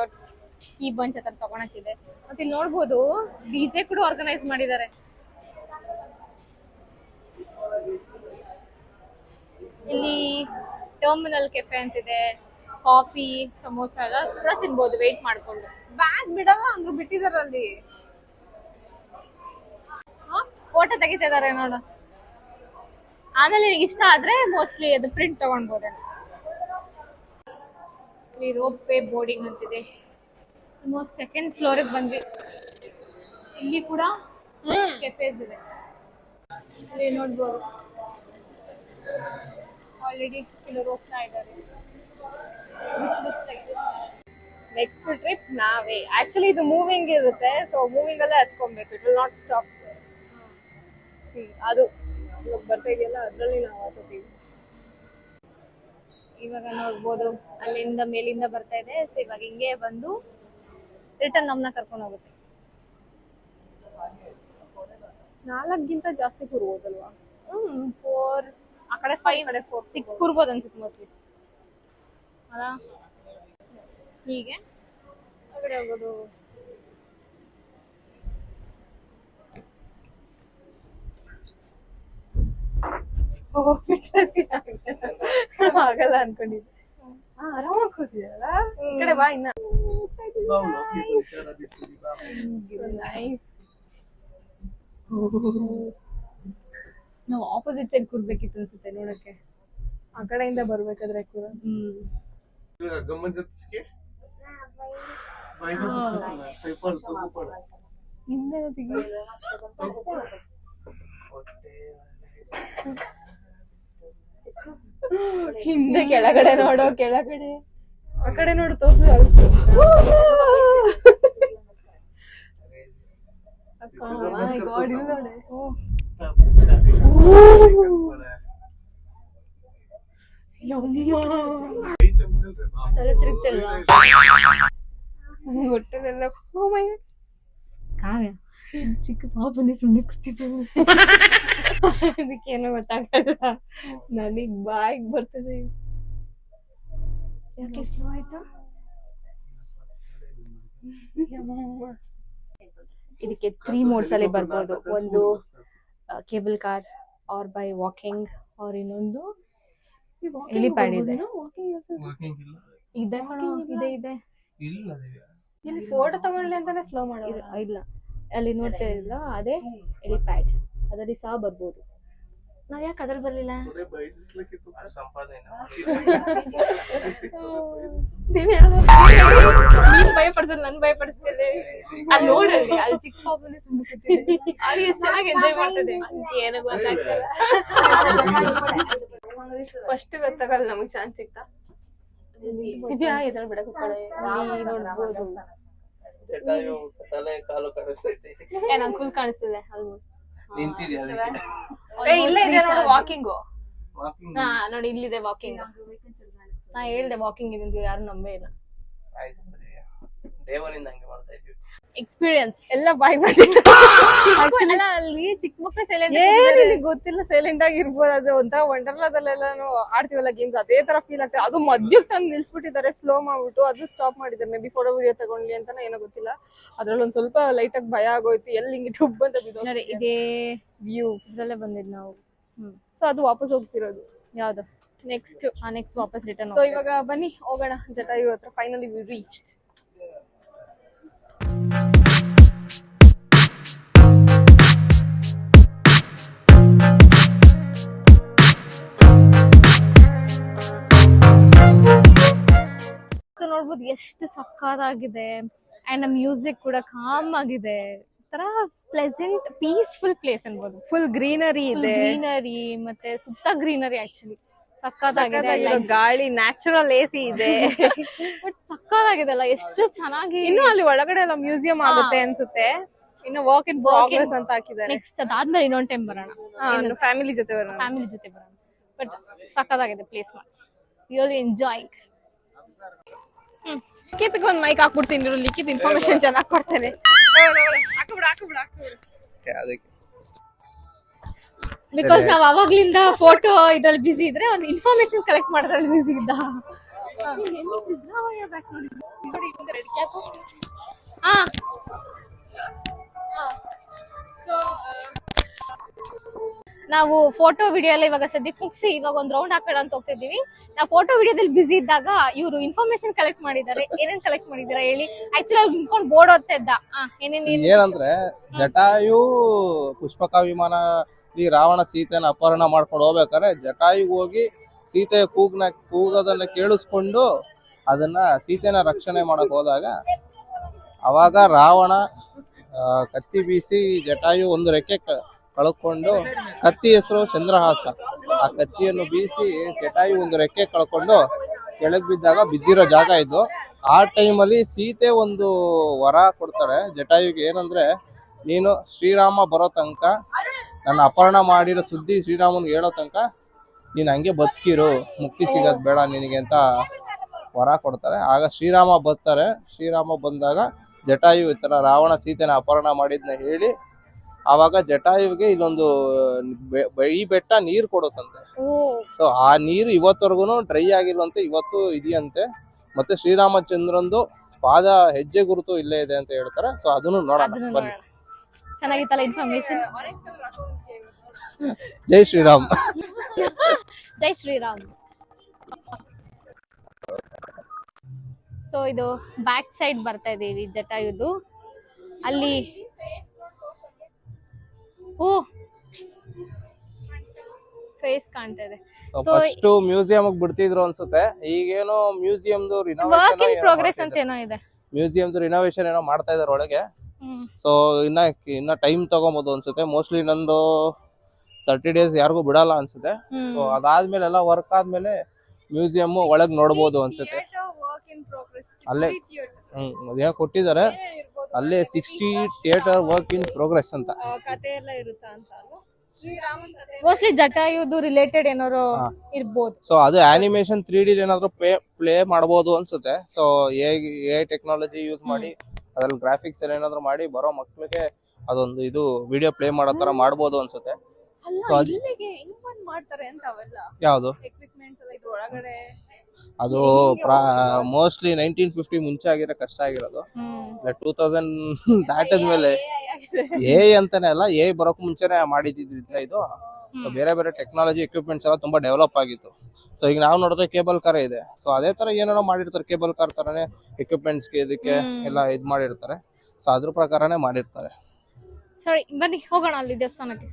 ಕೀ ಬಂಚ್ ಹತ್ರ ತಗೊಳಕ್ಕಿದೆ. ಮತ್ತೆ ಇಲ್ಲಿ ನೋಡ್ಬೋದು DJ ಕೂಡ ಆರ್ಗನೈಸ್ ಮಾಡಿದ್ದಾರೆ. ಇಲ್ಲಿ ಟರ್ಮಿನಲ್ ಕೆಫೆ ಅಂತಿದೆ, ಕಾಫಿ ಸಮೋಸ ಎಲ್ಲ ಕೂಡ ತಿನ್ಬೋದು ವೇಟ್ ಮಾಡ್ಕೊಂಡು. ಬ್ಯಾಗ್ ಬಿಡಲ್ಲ ಅಂದ್ರು ಬಿಟ್ಟಿದಾರಲ್ಲಿ. ಫೋಟೋ ತೆಗಿತಾ ಇದಾರೆ ನೋಡು. ಆಮೇಲೆ ನಿನಗೆ ಇಷ್ಟ ಆದ್ರೆ ಮೋಸ್ಟ್ಲಿ ಅದು ಪ್ರಿಂಟ್ ತಗೊಂಡ್ಬೋದೇನೋ. ಇಲ್ಲಿ ರೋಪ್ ವೇ ಬೋರ್ಡಿಂಗ್ ಅಂತಿದೆ. ಆಲ್ಮೋಸ್ಟ್ ಸೆಕೆಂಡ್ ಫ್ಲೋರಿಗೆ ಬಂದ್ವಿ. ಇಲ್ಲಿ ಕೂಡ ಕೆಫೇಸ್ ಇದೆ, ಇಲ್ಲಿ ನೋಡ್ಬೋದು. ಆಲ್ರೆಡಿ ಕೆಲವರು ಹೋಗ್ತಾ ಇದ್ದಾರೆ. ನೆಕ್ಸ್ಟ್ ಟ್ರಿಪ್ ನಾವೇ. ಆಕ್ಚುಲಿ ಇದು ಮೂವಿಂಗ್ ಇರುತ್ತೆ, ಸೊ ಮೂವಿಂಗ್ ಅಲ್ಲೇ ಹತ್ಕೊಬೇಕು. It will not stop. ಅದು ಇವಾಗ ಬರ್ತಾ ಇದೆಯಲ್ಲ, ಅದ್ರಲ್ಲಿ ನಾವು ಹತ್ತೀವಿ. ಇವಾಗ ನೋಡ್ಬೋದು ಅಲ್ಲಿಂದ ಮೇಲಿಂದ ಬರ್ತಾ ಇದೆ. ಸೊ ಇವಾಗ ಹಿಂಗೆ ಬಂದು ರಿಟರ್ನ್ ನಮ್ಮನ್ನ ಕರ್ಕೊಂಡು ಹೋಗುತ್ತೆ. 4ಗಿಂತ ಜಾಸ್ತಿ ಕೂರ್ಬೋದಲ್ವಾ? 4 ಆ ಕಡೆ 5 ಕಡೆ 4 6 ಕೂರ್ಬೋದು ಅನ್ಸುತ್ತೆ ಮೋಸ್ಟ್ಲಿ ಅಲ್ಲ. ಹೀಗೆ ಹೊರಗಡೆ ಹೋಗೋದು. ಆಗಲ್ಲ ಅನ್ಕೊಂಡಿದ್ದೆ. ಆರಾಮಾಗಿ ಕೂತಿಯಲ್ಲ. ಈ ಕಡೆ ಬಾ ಇನ್ನ. ನೈಸ್. ನಾವು ಆಪೋಸಿಟ್ ಸೈಡ್ ಕೂರ್ಬೇಕಿತ್ತು ಅನ್ಸುತ್ತೆ ನೋಡಕ್ಕೆ. ಆ ಕಡೆಯಿಂದ ಬರ್ಬೇಕಾದ್ರೆ ಕೂಡ. ಹಿಂದೆ ಕೆಳಗಡೆ ನೋಡೋ, ಕೆಳಗಡೆ ಆ ಕಡೆ ನೋಡು, ತೋರ್ಸು. ತಲೆ ತಿರುಗ್ತಿಲ್ವಾ ಹೊಟ್ಟೆಲೆಲ್ಲ. ಕಾವ್ಯ ಚಿಕ್ಕ ಪಾಪನೇ ಸುಮ್ಮನೆ ಕೂತಿದ್ದಾನೆ. ಅದಕ್ಕೇನೋ ಗೊತ್ತಾಗಲ್ಲ. ನನಗ್ ಬಾಯಿಗೆ ಬರ್ತದೆ. ಯಾಕೆ ಸ್ಲೋ ಆಯ್ತು? ಇದಕ್ಕೆ 3 ಮೋಡ್ಸ್ ಅಲ್ಲಿ ಬರ್ಬೋದು. ಒಂದು cable car, or by walking, or ಇನ್ನೊಂದು ಹೆಲಿಪ್ಯಾಡ್ ಇದೆ. ಇದೆ ಕಣೋ, ಇದೆ ಇದೆ. ಇಲ್ಲಿ ಫೋಟೋ ತಗೊಳ್ಳಿ ಅಂತಾನೆ ಸ್ಲೋ ಮಾಡೋದು. ಇಲ್ಲ, ಅಲ್ಲಿ ನೋಡ್ತಾ ಇದ್ಲ ಅದೇ ಹೆಲಿಪ್ಯಾಡ್, ಅದರಲ್ಲಿ ಸಹ ಬರ್ಬೋದು. ನಾವ್ ಯಾಕೆ ಅದ್ರಲ್ಲಿ ಬರ್ಲಿಲ್ಲ? ನೀನ್ ಭಯ ಪಡಿಸಲ್ಲ, ನನ್ ಭಯ ಪಡಿಸ್ತೇನೆ. ಅಲ್ಲಿ ನೋಡಲ್ಲಿ ಅಲ್ಲಿ ಚಿಕ್ಕ ಪಾಪನೇ ಸುಮ್ಮನೆ ಅಲ್ಲಿ ಎಷ್ಟು ಚೆನ್ನಾಗಿ ಎಂಜಾಯ್ ಮಾಡ್ತದೆ. ಏನು ಗೊತ್ತಾಗ್ತಲ್ಲ. ಫಸ್ಟ್ ಗೊತ್ತಾಗಲ್ಲ ನಮಗ್ ಚಾನ್ಸ್ ಸಿಗ್ತಾ. ದಿವ್ಯಾ ಎದ್ರಲ್ಲಿ ಬಿಡಕ್ಕೆ ನೋಡ್ಬೋದು. ತಲೆ ಕಾಲು ಕಾಣಿಸ್ತೈತಿ. ನಂಗೆ ಫುಲ್ ಕಾಣಿಸ್ತಿದೆ ಆಲ್ಮೋಸ್ಟ್. ನಿಂತಿದ್ಯಾ ಅದಕ್ಕೆ? ಇಲ್ಲೇ ಇದೆ ನೋಡು ವಾಕಿಂಗು. ಹಾ ನೋಡಿ, ಇಲ್ಲಿದೆ ವಾಕಿಂಗ್. ನಾ ಹೇಳ್ದೆ ವಾಕಿಂಗ್ ಇದೆ ಅಂತ, ಯಾರು ನಂಬೇ ಇಲ್ಲ. ಆಯ್ತು, ಡೇ 1 ಇಂದ ಹಂಗೆ ಮಾಡ್ತಾ ಇದ್ವಿ. ಎಕ್ಸ್ಪೀರಿಯನ್ಸ್ ಎಲ್ಲ ಬಾಯ್ ಬಂದಿತ್ತು. ಅಲ್ಲ, ಅಲ್ಲಿ ಚಿಕ್ಕ ಮಕ್ಕಳು ಸೈಲೆಂಟ್. ಏನಿದೆ ಗೊತ್ತಿಲ್ಲ, ಸೈಲೆಂಟ್ ಆಗಿ ಇರ್ಬೋದು. ಅದು ಒಂಥರ ವಂಡರ್ಲಾದಲ್ಲೆಲ್ಲಾನು ಆಡ್ತೀವಲ್ಲ ಗೇಮ್ಸ್, ಅದೇ ತರ ಫೀಲ್ ಆಗ್ತದೆ. ಅದು ಮಧ್ಯಕ್ಕೆ ತಂದು ನಿಲ್ಸ್ಬಿಟ್ಟಿದ್ದಾರೆ, ಸ್ಲೋ ಮಾಡ್ಬಿಟ್ಟು. ಅದು ಸ್ಟಾಪ್ ಮಾಡಿದ್ದಾರೆ. ಮೇ ಬಿ ಫೋಟೋ ವಿಡಿಯೋ ತಗೊಂಡ್ಲಿ ಅಂತಾನೆ ಏನೋ ಗೊತ್ತಿಲ್ಲ. ಅದ್ರಲ್ಲಿ ಒಂದ್ ಸ್ವಲ್ಪ ಲೈಟ್ ಆಗಿ ಭಯ ಆಗೋಯ್ತು. ಎಲ್ಲಿ ಹಿಂಗೆ ಟುಬ್ ಅಂತ ಬಿದ್ದು ನೋಡಿ, ಇದೇ ವ್ಯೂ ಇದ್ರಲ್ಲೇ ಬಂದಿದ್ ನಾವು. ಸೊ ಅದು ವಾಪಸ್ ಹೋಗ್ತಿರೋದು. ಯಾವ್ದು ನೆಕ್ಸ್ಟ್ ವಾಪಸ್ ರಿಟರ್ನ್. ಸೊ ಇವಾಗ ಬನ್ನಿ ಹೋಗೋಣ ಜಟಾಯು ಹತ್ರ. Finally we reached. ಸೊ ನೋಡ್ಬೋದು ಎಷ್ಟು ಸಕ್ಕತ್ತಾಗಿದೆ. ಅಂಡ್ ಮ್ಯೂಸಿಕ್ ಕೂಡ ಕಾಮ್ ಆಗಿದೆ. ತರ ಪ್ಲೆಸೆಂಟ್ ಪೀಸ್ಫುಲ್ ಪ್ಲೇಸ್ ಅನ್ಬೋದು. ಫುಲ್ ಗ್ರೀನರಿ ಇದೆ. ಗ್ರೀನರಿ ಮತ್ತೆ ಸುತ್ತ ಗ್ರೀನರಿ ಆಕ್ಚುಲಿ ಸಕ್ಕತ್ತಾಗಿದೆ. ಗಾಳಿ ನ್ಯಾಚುರಲ್ ಎಸಿ ಇದೆ. ಬಟ್ ಸಕ್ಕತ್ತಾಗಿದೆ ಅಲ್ಲ, ಎಷ್ಟು ಚೆನ್ನಾಗಿ. ಇನ್ನು ಅಲ್ಲಿ ಒಳಗಡೆ ಎಲ್ಲ ಮ್ಯೂಸಿಯಂ ಆಗುತ್ತೆ ಅನ್ಸುತ್ತೆ. ಇನ್ನು ವಾಕ್ ಇನ್ ಪ್ರೋಗ್ರೆಸ್ ಅಂತ ಹಾಕಿದ್ದಾರೆ. ನೆಕ್ಸ್ಟ್ ಅದಾದ್ಮೇಲೆ ಇನ್ನೊಂದ್ ಟೈಮ್ ಬರೋಣ, ಫ್ಯಾಮಿಲಿ ಜೊತೆ ಬರೋಣ. ಫ್ಯಾಮಿಲಿ ಜೊತೆ ಬರೋಣ. ಬಟ್ ಸಕ್ಕತ್ತಾಗಿದೆ ಪ್ಲೇಸ್. Really enjoying. ಲಿಖಿತ್ಗೆ ಒಂದು ಮೈಕ್ ಹಾಕ್ಬಿಡ್ತೀನಿ. ಲಿಖಿತ್ ಇನ್ಫಾರ್ಮೇಶನ್ ಚೆನ್ನಾಗಿ ಕೊಡ್ತೇನೆ. ಬಿಕಾಸ್ ನಾವ್ ಅವಾಗ್ಲಿಂದ ಫೋಟೋ ಇದ್ರಲ್ಲಿ ಬಿಸಿ ಇದ್ರೆ ಅವ್ನು ಇನ್ಫಾರ್ಮೇಶನ್ ಕಲೆಕ್ಟ್ ಮಾಡೋದ್ರಲ್ಲಿ ಬಿಸಿ ಇದ್ದ. ನಾವು ಫೋಟೋ ವಿಡಿಯೋ ಎಲ್ಲ ಇವಾಗ ಸದ್ಯಕ್ಕೆ ಮುಗಿಸಿ ಇವಾಗ ಒಂದ್ ರೌಂಡ್ ಹಾಕೋಣ ಅಂತ ಹೋಗ್ತಿದೀವಿ. ನಾವು ಫೋಟೋ ವಿಡಿಯೋದಲ್ಲಿ ಬಿಸಿ ಇದ್ದಾಗ ಇವರು ಇನ್ಫಾರ್ಮೇಶನ್ ಕಲೆಕ್ಟ್ ಮಾಡಿದ್ದಾರೆ. ಏನೇನ್ ಕಲೆಕ್ಟ್ ಮಾಡಿದಾರೆ ಹೇಳಿ? ಆಕ್ಚುಲಿ ಅಲ್ಲಿ ನಿಂತ್ಕೊಂಡು ಬೋರ್ಡ್ ಓದ್ತಾ ಇದ್ದ. ಏನಂದ್ರೆ ಜಟಾಯು ಪುಷ್ಪಕ ವಿಮಾನ ಈ ರಾವಣ ಸೀತೆನ ಅಪಹರಣ ಮಾಡ್ಕೊಂಡು ಹೋಗ್ಬೇಕಾದ್ರೆ ಜಟಾಯುಗೆ ಹೋಗಿ ಸೀತೆಯ ಕೂಗೋದನ್ನ ಕೇಳಿಸ್ಕೊಂಡು ಅದನ್ನ ಸೀತೆನ ರಕ್ಷಣೆ ಮಾಡಕ್ ಹೋದಾಗ ಅವಾಗ ರಾವಣ ಕತ್ತಿ ಬೀಸಿ ಜಟಾಯು ಒಂದು ರೆಕ್ಕೆ ಕಳ್ಕೊಂಡು, ಕತ್ತಿ ಹೆಸರು ಚಂದ್ರಹಾಸ, ಆ ಕತ್ತಿಯನ್ನು ಬೀಸಿ ಜಟಾಯು ಒಂದು ರೆಕ್ಕೆ ಕಳ್ಕೊಂಡು ಕೆಳಗ್ ಬಿದ್ದಾಗ ಬಿದ್ದಿರೋ ಜಾಗ ಇದು. ಆ ಟೈಮಲ್ಲಿ ಸೀತೆ ಒಂದು ವರ ಕೊಡ್ತಾರೆ ಜಟಾಯುಗೆ, ಏನಂದ್ರೆ ನೀನು ಶ್ರೀರಾಮ ಬರೋ ತನಕ, ನನ್ನ ಅಪಹರಣ ಮಾಡಿರೋ ಸುದ್ದಿ ಶ್ರೀರಾಮನ್ಗೆ ಹೇಳೋ ತನಕ ನೀನ್ ಹಂಗೆ ಬದುಕಿರು, ಮುಕ್ತಿ ಸಿಗೋದ್ ಬೇಡ ನಿನಗೆ ಅಂತ ವರ ಕೊಡ್ತಾರೆ. ಆಗ ಶ್ರೀರಾಮ ಬರ್ತಾರೆ. ಶ್ರೀರಾಮ ಬಂದಾಗ ಜಟಾಯು ಈ ತರ ರಾವಣ ಸೀತೆನ ಅಪಹರಣ ಮಾಡಿದ್ನ ಹೇಳಿ ಆವಾಗ ಜಟಾಯುವಿಗೆ ಇಲ್ಲೊಂದು ಈ ಬೆಟ್ಟ ನೀರು ಕೊಡುತ್ತಂತೆ. ಸೊ ಆ ನೀರು ಇವತ್ತವರೆಗೂ ಡ್ರೈ ಆಗಿಲ್ವಂತೆ, ಇವತ್ತು ಇದೆಯಂತೆ. ಮತ್ತೆ ಶ್ರೀರಾಮಚಂದ್ರಂದು ಪಾದ ಹೆಜ್ಜೆ ಗುರುತು ಇಲ್ಲೇ ಇದೆ ಅಂತ ಹೇಳ್ತಾರೆ. ಸೊ ಅದನ್ನು ನೋಡೋಣ ಬನ್ನಿ. ಚೆನ್ನಾಗಿತ್ತಲ್ಲ ಇನ್ಫಾರ್ಮೇಶನ್. ಜೈ ಶ್ರೀರಾಮ್. ಜೈ ಶ್ರೀರಾಮ್. ಸೊ ಇದು ಬ್ಯಾಕ್ ಸೈಡ್ ಬರ್ತಾ ಇದೀವಿ ಜಟಾಯುದು. ಅಲ್ಲಿ ಫೇಸ್ ಕಾಣ್ತಾ ಇದೆ. ಫಸ್ಟ್ ಮ್ಯೂಸಿಯಂ ಬಿಡ್ತಿದ್ರು ಅನ್ಸುತ್ತೆ, ಈಗೇನೋ ಮ್ಯೂಸಿಯಂದು ವರ್ಕ್ ಇನ್ ಪ್ರೋಗ್ರೆಸ್ ಅಂತ ಏನೋ ಇದೆ. ಮ್ಯೂಸಿಯಂದು ರಿನೋವೇಷನ್ ಏನೋ ಮಾಡ್ತಾ ಇದಾರೆ ಒಳಗೆ. ಸೊ ಇನ್ನ ಟೈಮ್ ತಗೊಂಬೋದು ಅನ್ಸುತ್ತೆ. ಮೋಸ್ಟ್ಲಿ ನಂದು 30 days ಯಾರಿಗೂ ಬಿಡಲ್ಲ ಅನ್ಸುತ್ತೆ. ಸೊ ಅದಾದ್ಮೇಲೆ ಎಲ್ಲ ವರ್ಕ್ ಆದ್ಮೇಲೆ ಮ್ಯೂಸಿಯಂ ಒಳಗ್ ನೋಡ್ಬೋದು ಅನ್ಸುತ್ತೆ. ಅಲ್ಲೇ ಅದೇನೋ ಕೊಟ್ಟಿದ್ದಾರೆ, ಅಲ್ಲೇ 60 ಥಿಯೇಟರ್ ವರ್ಕ್ ಇನ್ ಪ್ರೋಗ್ರೆಸ್ ಅಂತ. ಕತೆ ಎಲ್ಲ ಇರುತ್ತಾ ಅಂತ ಮೋಸ್ಟ್ಲಿ ಜಟಾಯುದು ರಿಲೇಟೆಡ್ ಏನಾದ್ರು ಇರ್ಬೋದು. ಸೊ ಅದು ಆನಿಮೇಷನ್ 3D ಏನಾದ್ರು ಪ್ಲೇ ಮಾಡಬಹುದು ಅನ್ಸುತ್ತೆ. ಸೊ ಎ ಟೆಕ್ನಾಲಜಿ ಯೂಸ್ ಮಾಡಿ ಅದ್ರಲ್ಲಿ ಗ್ರಾಫಿಕ್ಸ್ ಎಲ್ಲ ಏನಾದ್ರು ಮಾಡಿ ಬರೋ ಮಕ್ಳಿಗೆ ಅದೊಂದು ಇದು ವಿಡಿಯೋ ಪ್ಲೇ ಮಾಡೋ ತರ ಮಾಡ್ಬೋದು ಅನ್ಸುತ್ತೆ. ಸೊ ಮಾಡ್ತಾರೆ ಅಂತ ಅವೆಲ್ಲ ಯಾವ್ದು ಎಕ್ವಿಪ್ಮೆಂಟ್ಸ್ ಎಲ್ಲ ಇದ್ರ ಒಳಗಡೆ ಅದು ಮೋಸ್ಟ್ಲಿ 1950 ಮುಂಚೆ ಆಗಿರೋ ಕಷ್ಟ ಆಗಿರೋದು. 2000 ದಾಟದ್ಮೇಲೆ ಅಂತಾನೆ ಅಲ್ಲ, ಬರೋಕ್ ಮುಂಚೆನೆ ಮಾಡಿದ್ದಿದ್ದ ಇದು. ಸೊ ಬೇರೆ ಬೇರೆ ಟೆಕ್ನಾಲಜಿ ಎಕ್ವಿಪ್ಮೆಂಟ್ಸ್ ಎಲ್ಲ ತುಂಬಾ ಡೆವಲಪ್ ಆಗಿತ್ತು. ಸೊ ಈಗ ನಾವು ನೋಡಿದ್ರೆ ಕೇಬಲ್ ಕಾರ್ ಇದೆ. ಸೊ ಅದೇ ತರ ಏನೇನೋ ಮಾಡಿರ್ತಾರೆ, ಕೇಬಲ್ ಕಾರ್ ತರನೇ ಎಕ್ವಿಪ್ಮೆಂಟ್ಸ್ಗೆ ಇದಕ್ಕೆ ಎಲ್ಲ ಇದ್ ಮಾಡಿರ್ತಾರೆ. ಸೊ ಅದ್ರ ಪ್ರಕಾರನೇ ಮಾಡಿರ್ತಾರೆ. ಸರಿ ಬನ್ನಿ ಹೋಗೋಣ ಅಲ್ಲಿ ದೇವಸ್ಥಾನಕ್ಕೆ.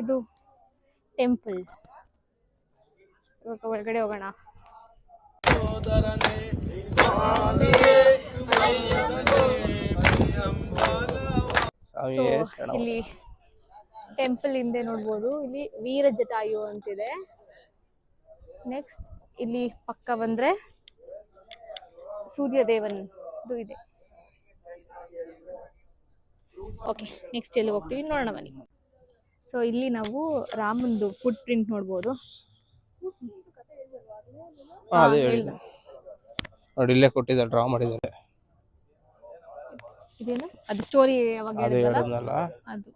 ಇದು ಟೆಂಪಲ್, ಇವಾಗ ಒಳಗಡೆ ಹೋಗೋಣ. ಇಲ್ಲಿ ಟೆಂಪಲ್ ಹಿಂದೆ ನೋಡ್ಬೋದು, ಇಲ್ಲಿ ವೀರ ಜಟಾಯು ಅಂತಿದೆ. ನೆಕ್ಸ್ಟ್ ಇಲ್ಲಿ ಪಕ್ಕ ಬಂದ್ರೆ ಸೂರ್ಯ ದೇವನ್ ಇದೆ. ಓಕೆ, ನೆಕ್ಸ್ಟ್ ಎಲ್ಲಿ ಹೋಗ್ತೀವಿ ನೋಡೋಣ ಬನ್ನಿ. ಸೊ ಇಲ್ಲಿ ನಾವು ರಾಮಂದು ಫುಟ್ ಪ್ರಿಂಟ್ ನೋಡ್ಬೋದು. ನೋಡಿ ಇಲ್ಲೇ ಕೊಟ್ಟಿದ್ದಾರೆ, ಡ್ರಾ ಮಾಡಿದ್ದಾರೆ. ಇದೇನು ಅದು ಸ್ಟೋರಿ ಯಾವಾಗ ಹೇಳಿದ್ನಲ್ಲ ಅದು.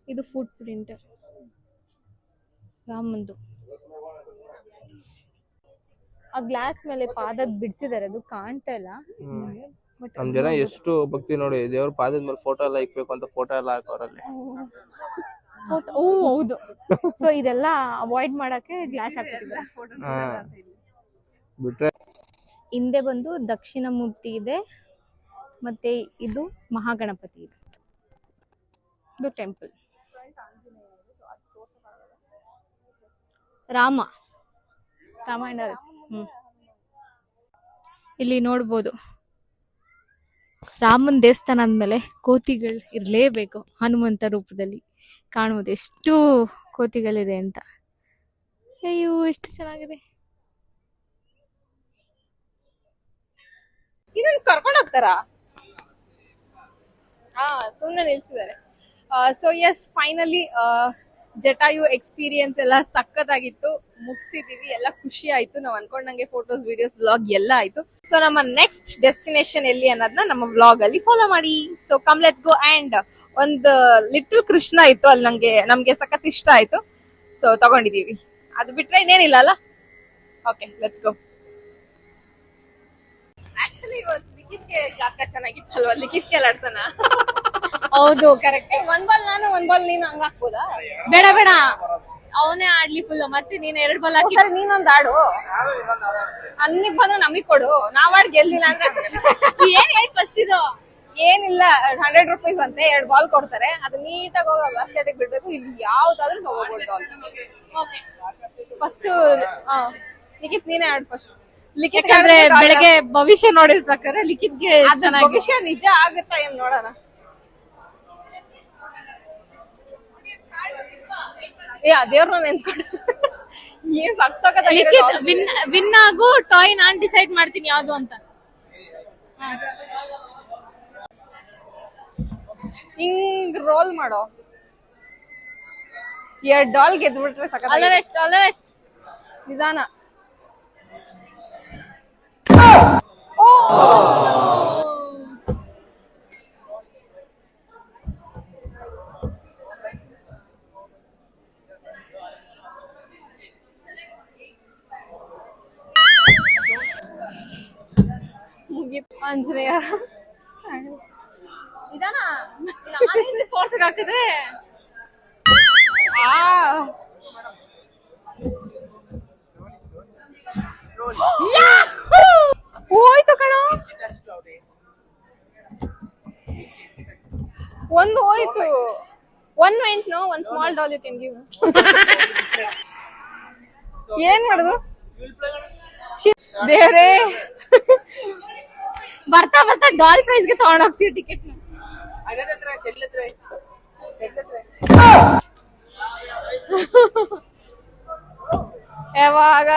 ಇದು ಫುಟ್ ಪ್ರಿಂಟ್ ರಾಮಂದು. ಆ ಗ್ಲಾಸ್ ಮೇಲೆ ಪಾದದ್ ಬಿಡಿಸಿದ್ದಾರೆ, ಅದು ಕಾಣ್ತಾ ಇಲ್ಲ. ನಮ್ ಜನ ಎಷ್ಟು ಭಕ್ತಿ ನೋಡಿ, ದೇವ್ರ ಪಾದದ ಮೇಲೆ ಫೋಟೋ ಎಲ್ಲ ಇಕ್ಬೇಕು ಅಂತ ಫೋಟೋ ಎಲ್ಲ ಹಾಕೋರಲ್ಲಿ. ಹೌದು. ಸೊ ಇದೆಲ್ಲ ಅವಾಯ್ಡ್ ಮಾಡಕ್ಕೆ ಗ್ಲಾಸ್ ಹಾಕಿದ್ದಾರೆ. ಬಿಟ್ರೆ ಹಿಂದೆ ಬಂದು ದಕ್ಷಿಣ ಮೂರ್ತಿ ಇದೆ, ಮತ್ತೆ ಇದು ಮಹಾಗಣಪತಿ ಇದೆ. ಇದು ಟೆಂಪಲ್. ರಾಮಾಯಣ ಇಲ್ಲಿ ನೋಡ್ಬೋದು. ರಾಮನ್ ದೇವಸ್ಥಾನ ಅಂದ್ಮೇಲೆ ಕೋತಿಗಳು ಇರ್ಲೇಬೇಕು, ಹನುಮಂತ ರೂಪದಲ್ಲಿ ಕಾಣುವುದು. ಎಷ್ಟು ಕೋತಿಗಳಿದೆ ಅಂತ. ಅಯ್ಯೋ ಎಷ್ಟು ಚೆನ್ನಾಗಿದೆ. ಇದನ್ನ ಕರ್ಕೊಂಡು ಹೋಗ್ತಾರ? ಸುಮ್ಮನೆ ನಿಲ್ಸಿದ್ದಾರೆ. So yes, finally Jatayu experience ಎಲ್ಲ ಸಕ್ಕತ್ತಾಗಿತ್ತು. ಮುಗಿಸಿದೀವಿ, ಎಲ್ಲ ಖುಷಿ ಆಯ್ತು. ನಾವು ಅನ್ಕೊಂಡಂಗೆ ಫೋಟೋಸ್, ವಿಡಿಯೋಸ್, ವ್ಲಾಗ್ ಎಲ್ಲ ಆಯ್ತು. ಸೊ ನಮ್ಮ ನೆಕ್ಸ್ಟ್ ಡೆಸ್ಟಿನೇಷನ್ ಎಲ್ಲಿ ಅನ್ನೋದನ್ನ ನಮ್ಮ ವ್ಲಾಗ್ ಅಲ್ಲಿ ಫಾಲೋ ಮಾಡಿ. So come let's go. And ಒಂದು ಲಿಟಲ್ ಕೃಷ್ಣ ಇತ್ತು ಅಲ್ಲಿ, ನಮ್ಗೆ ಸಖತ್ ಇಷ್ಟ ಆಯ್ತು. ಸೊ ತಗೊಂಡಿದೀವಿ. ಅದು ಬಿಟ್ರೆ ಇನ್ನೇನಿಲ್ಲ ಅಲ್ಲ. Okay let's go. ಆಕ್ಚುಲಿ ಇವತ್ತು ಲಿಖಿತ್ಗೆ ಜಾತಕ ಚೆನ್ನಾಗಿತ್ತಲ್ವಾ, ಲಿಖಿತ್ಗೆ ಆಡ್ಸೋಣ. ಹೌದು ಕರೆಕ್ಟ್. ಒಂದ್ ಬಾಲ್ ನಾನು ಒಂದ್ ಬಾಲ್ ನೀನು ಹಂಗ ಹಾಕ್ಬೋದಾ? ಬೇಡ ಬೇಡ, ಅವನೇ ಆಡ್ಲಿ ಫುಲ್. ಮತ್ತೆ ನೀನ್ 2 ಬಾಲ್ ಹಾಕಿ. ಸರಿ ನೀನೊಂದ್ ಆಡು, ಅನ್ನಿಗ್ ಬಂದ್ರೆ ನಮಗ್ ಕೊಡು, ನಾವ್ ಆಡ್ ಗೆಲ್ಲಿಲ್ಲ ಅಂದ್ರೆ ಏನ್ ಹೇಳಿ ಫಸ್ಟ್ ಇದು? ಏನಿಲ್ಲ, 100 ರೂಪೀಸ್ ಅಂತೆ, 2 ಬಾಲ್ ಕೊಡ್ತಾರೆ, ಅದು ನೀಟಾಗಿ ಹೋಗಿ ಬಾಸ್ಕೆಟ್ ಬಿಡ್ಬೇಕು. ಇಲ್ಲಿ ಯಾವ್ದಾದ್ರು ತಗೋಬಹುದು ಅಂತ. ಓಕೆ ಫಸ್ಟ್ ಲಿಖಿತ್ ನೀನೇ ಆಡ್ ಫಸ್ಟ್. ಲಿಖಿತ್ ಯಾಕಂದ್ರೆ ಬೆಳಗ್ಗೆ ಭವಿಷ್ಯ ನೋಡಿರ್ಬೇಕಾದ್ರೆ ಲಿಖಿತ್ಗೆ ಚೆನ್ನಾಗಿ ಭವಿಷ್ಯ ನಿಜ ಆಗುತ್ತಾ ಏನ್ ನೋಡೋಣ. ದೇವ್ರನ್ನ ನೆನ್ಸ್ಕೊಂಡು ಏನ್ ಲಿಖಿತ್ ವಿನ್ ಆಗು ಟಾಯ್ ನಾನ್ ಡಿಸೈಡ್ ಮಾಡ್ತೀನಿ ಯಾವ್ದು ಅಂತ. ಹಿಂಗ್ ರೋಲ್ ಮಾಡೋ. 2 ಡಾಲ್ ಗೆದ್ಬಿಟ್ರೆ ಸಖತ್. All the best, all the best. ನಿಧಾನ. ಮುಗೀತು. ಆಂಜನೇಯ ನಿಧಾನ, ಫೋರ್ಸ್ ಹಾಕಿದ್ರೆ ಹೋಯ್ತು ಕಣ. ಒಂದು ಹೋಯ್ತು. 1 went, no, 1 small doll you can give. ಏನ್ ಮಾಡುದು ದೇವ್ರೇ. ಬರ್ತಾ ಬರ್ತಾ ಡಾಲ್ ಪ್ರೈಸ್ ಗೆ ತಗೊಂಡ್ ಹೋಗ್ತೀವಿ ಟಿಕೆಟ್. ಯಾವಾಗ